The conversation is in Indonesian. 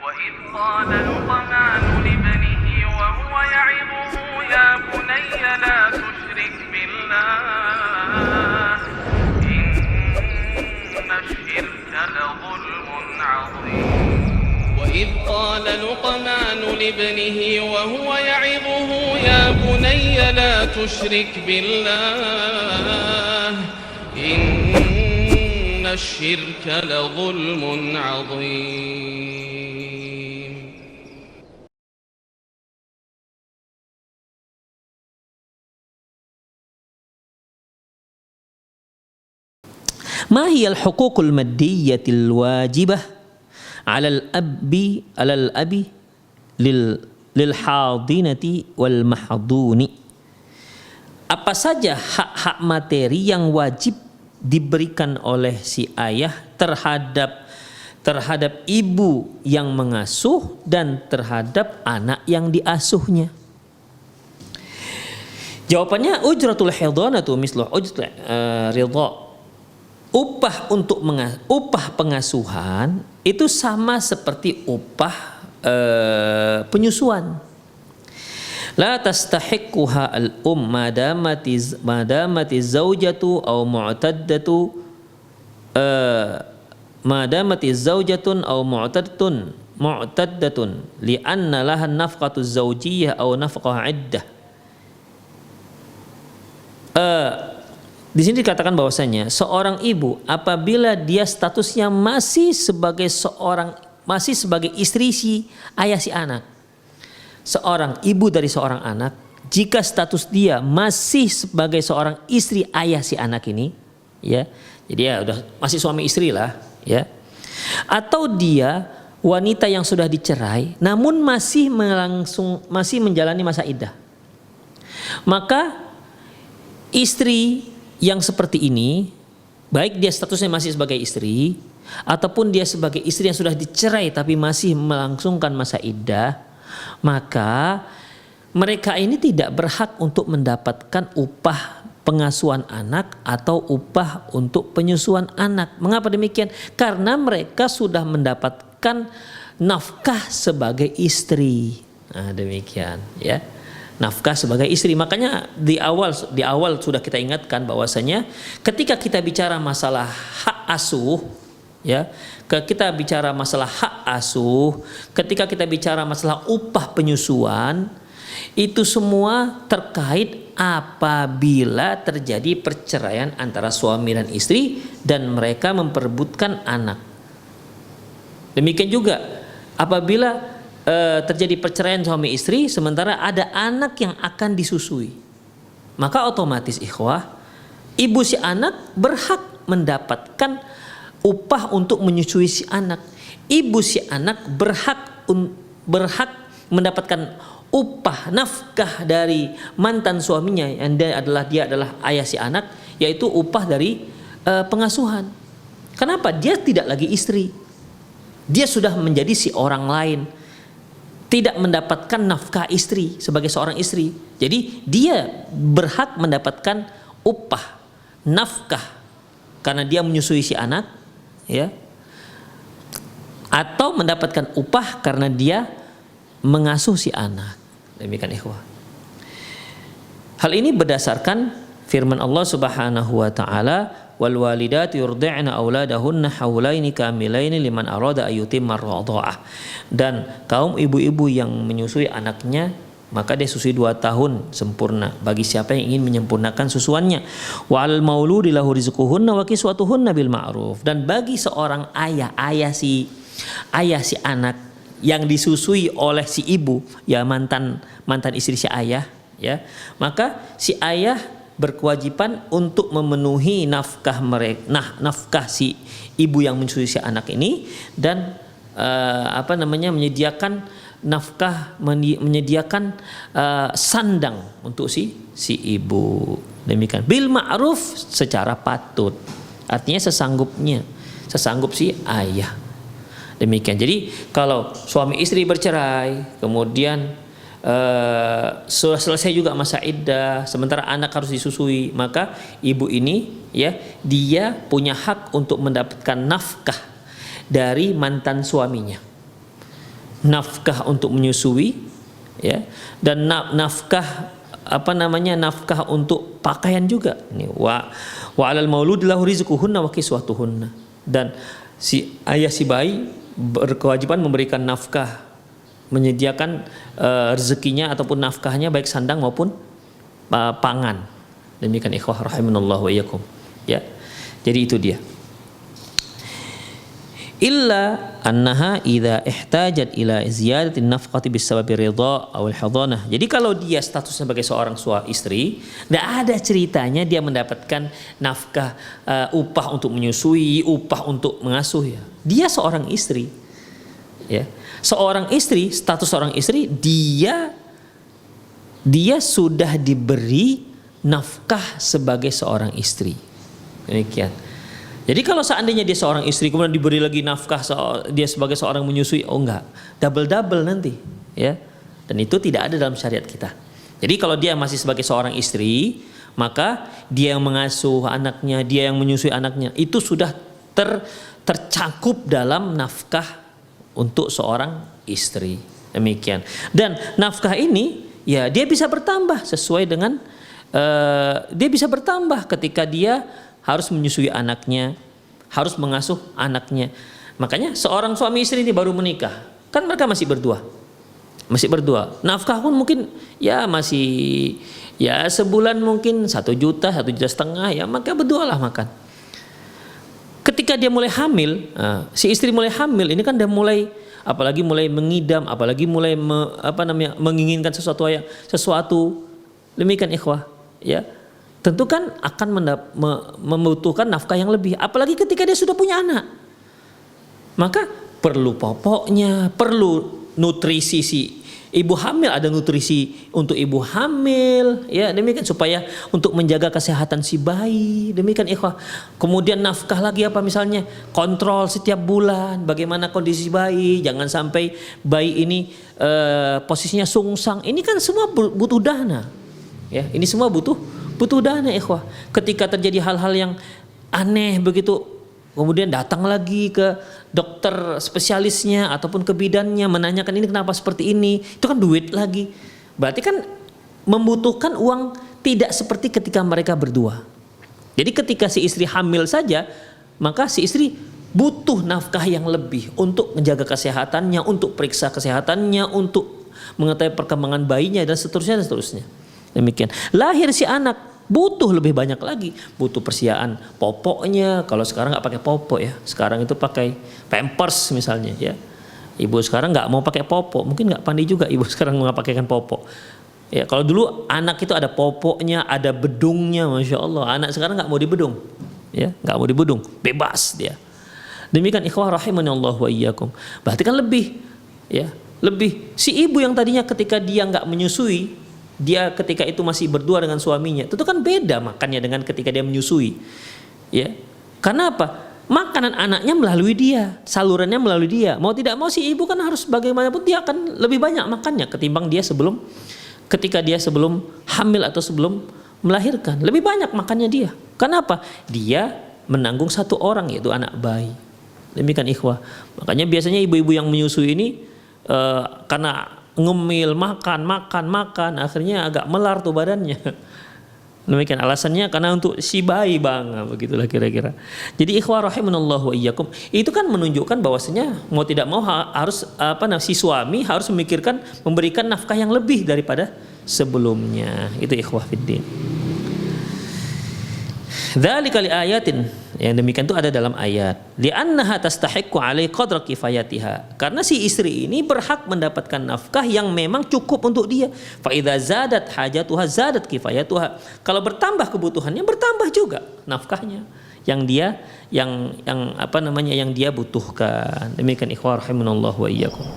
وإذ قال لقمان لابنه وهو يعظه يا بني لا تشرك بالله إن الشرك لظلم عظيم وإذ قال لقمان لابنه وهو يعظه يا بني لا تشرك بالله إن الشرك لظلم عظيم. ما هي الحقوق المادية الواجبة على الأب للحاضنة والمحضون? Apa saja hak-hak materi yang wajib diberikan oleh si ayah terhadap ibu yang mengasuh dan terhadap anak yang diasuhnya? Jawabannya ujratul hidhanatu mislu ujratul ridha. Upah pengasuhan itu sama seperti upah penyusuan. La tastahiquha al-um madamati zaujatu aw mu'taddatu madamati zaujatun aw mu'taddatun li'anna laha nafqatu zawjiyyah aw nafqah iddah. Di sini dikatakan bahwasanya seorang ibu apabila dia statusnya masih sebagai istri si ayah si anak, seorang ibu dari seorang anak, jika status dia masih sebagai seorang istri ayah si anak ini, ya, jadi ya udah masih suami istri lah, ya, atau dia wanita yang sudah dicerai, namun masih menjalani masa iddah, maka istri yang seperti ini, baik dia statusnya masih sebagai istri ataupun dia sebagai istri yang sudah dicerai tapi masih melangsungkan masa iddah, maka mereka ini tidak berhak untuk mendapatkan upah pengasuhan anak atau upah untuk penyusuan anak. Mengapa demikian? Karena mereka sudah mendapatkan nafkah sebagai istri. Nah, demikian, ya. Nafkah sebagai istri. Makanya di awal sudah kita ingatkan bahwasanya ketika kita bicara masalah hak asuh, ya, kita bicara masalah hak asuh, ketika kita bicara masalah upah penyusuan, itu semua terkait apabila terjadi perceraian antara suami dan istri dan mereka memperebutkan anak. Demikian juga apabila terjadi perceraian suami istri sementara ada anak yang akan disusui, maka otomatis ikhwah, ibu si anak berhak mendapatkan upah untuk menyusui si anak. Ibu si anak berhak mendapatkan upah nafkah dari mantan suaminya yang dia adalah ayah si anak, yaitu upah dari pengasuhan. Kenapa? Dia tidak lagi istri, dia sudah menjadi si orang lain, tidak mendapatkan nafkah istri sebagai seorang istri. Jadi dia berhak mendapatkan upah nafkah karena dia menyusui si anak, ya, atau mendapatkan upah karena dia mengasuh si anak. Demikian ikhwah. Hal ini berdasarkan firman Allah Subhanahu wa taala, wal walidatu yurdi'na auladahunna haulaini kamilaini liman arada ayyutimma ar-radha'ah. Dan kaum ibu-ibu yang menyusui anaknya maka dia susui 2 tahun sempurna bagi siapa yang ingin menyempurnakan susuannya. Wa al mauludi lahu rizquhunna wa kiswatuhunna bil ma'ruf. Dan bagi seorang ayah si anak yang disusui oleh si ibu, ya mantan istri si ayah, ya, maka si ayah berkewajiban untuk memenuhi nafkah nafkah si ibu yang menyusui si anak ini dan menyediakan nafkah, menyediakan sandang untuk si ibu. Demikian bil ma'ruf, secara patut, artinya sesanggup si ayah. Demikian. Jadi kalau suami istri bercerai kemudian sudah selesai juga masa iddah, sementara anak harus disusui, maka ibu ini, ya, dia punya hak untuk mendapatkan nafkah dari mantan suaminya. nafkah untuk menyusui, ya, dan nafkah nafkah untuk pakaian juga. Ini wa 'alal mauludi lahu rizquhunna wa kiswatuhunna. Dan si ayah si bayi berkewajiban memberikan nafkah, menyediakan rezekinya ataupun nafkahnya baik sandang maupun pangan. Demikian ikhwah rahimanallahu wa iyyakum. Ya. Jadi itu dia. Illa annaha idza ihtajat ila ziyadati nafqati bisababi ridha aw al-hadanah. Jadi kalau dia statusnya sebagai seorang istri, enggak ada ceritanya dia mendapatkan nafkah upah untuk menyusui, upah untuk mengasuh, ya. Dia seorang istri. Ya. Seorang istri, status seorang istri, dia sudah diberi nafkah sebagai seorang istri. Demikian. Jadi kalau seandainya dia seorang istri kemudian diberi lagi nafkah dia sebagai seorang menyusui, oh enggak, double nanti, ya. Dan itu tidak ada dalam syariat kita. Jadi kalau dia masih sebagai seorang istri, maka dia yang mengasuh anaknya, dia yang menyusui anaknya, itu sudah tercakup dalam nafkah untuk seorang istri. Demikian. Dan nafkah ini, ya, dia bisa bertambah sesuai dengan dia bisa bertambah ketika dia harus menyusui anaknya, harus mengasuh anaknya. Makanya seorang suami istri ini baru menikah, kan mereka masih berdua. Nafkah pun mungkin ya masih ya sebulan mungkin 1 juta, 1,5 juta, ya maka berdua lah makan. Ketika dia mulai hamil, si istri mulai hamil, ini kan dia mulai apalagi mulai mengidam, apalagi mulai menginginkan sesuatu. Demikian ikhwah, ya. Tentu kan akan membutuhkan nafkah yang lebih. Apalagi ketika dia sudah punya anak. Maka perlu popoknya, perlu nutrisi si ibu hamil, ada nutrisi untuk ibu hamil, ya, demikian supaya untuk menjaga kesehatan si bayi. Demikian ikhwah. Kemudian nafkah lagi apa misalnya? Kontrol setiap bulan bagaimana kondisi bayi, jangan sampai bayi ini posisinya sungsang. Ini kan semua butuh dana. Ya, ini semua butuh dana ikhwah. Ketika terjadi hal-hal yang aneh begitu, kemudian datang lagi ke dokter spesialisnya ataupun ke bidannya menanyakan ini kenapa seperti ini, itu kan duit lagi. Berarti kan membutuhkan uang, tidak seperti ketika mereka berdua. Jadi ketika si istri hamil saja, maka si istri butuh nafkah yang lebih untuk menjaga kesehatannya, untuk periksa kesehatannya, untuk mengetahui perkembangan bayinya dan seterusnya. Demikian. Lahir si anak butuh lebih banyak lagi, butuh persediaan popoknya. Kalau sekarang nggak pakai popok, ya, sekarang itu pakai Pampers misalnya, ya. Ibu sekarang nggak mau pakai popok, mungkin nggak pandai juga ibu sekarang nggak pakaikan popok. Ya, kalau dulu anak itu ada popoknya, ada bedungnya, masya Allah. Anak sekarang nggak mau dibedung, ya, nggak mau dibedung, bebas dia. Demikian ikhwah rahimanallahu wa iyyakum. Berarti kan lebih, ya, lebih. Si ibu yang tadinya ketika dia nggak menyusui, dia ketika itu masih berdua dengan suaminya, itu kan beda makannya dengan ketika dia menyusui, ya. Karena apa? Makanan anaknya melalui dia, salurannya melalui dia. Mau tidak mau si ibu kan harus bagaimanapun dia akan lebih banyak makannya ketimbang dia ketika dia sebelum hamil atau sebelum melahirkan. Lebih banyak makannya dia. Kenapa? Dia menanggung satu orang, yaitu anak bayi. Demikian ikhwah. Makanya biasanya ibu-ibu yang menyusui ini karena ngemil, makan, akhirnya agak melar tuh badannya. Demikian alasannya, karena untuk si bayi bang, begitulah kira-kira. Jadi ikhwah rahimanallahu wa iyyakum, itu kan menunjukkan bahwasanya mau tidak mau harus si suami harus memikirkan memberikan nafkah yang lebih daripada sebelumnya. Itu ikhwah fiddin. Dzalika li ayatin, yang demikian itu ada dalam ayat. Li'annaha tastahiqqu 'alai qadra kifayatiha. Karena si istri ini berhak mendapatkan nafkah yang memang cukup untuk dia. Fa idza zadat hajatuha zadat kifayatuha. Kalau bertambah kebutuhannya, bertambah juga nafkahnya yang dia yang dia butuhkan. Demikian ikhwah rahimanallahu wa iyyakum.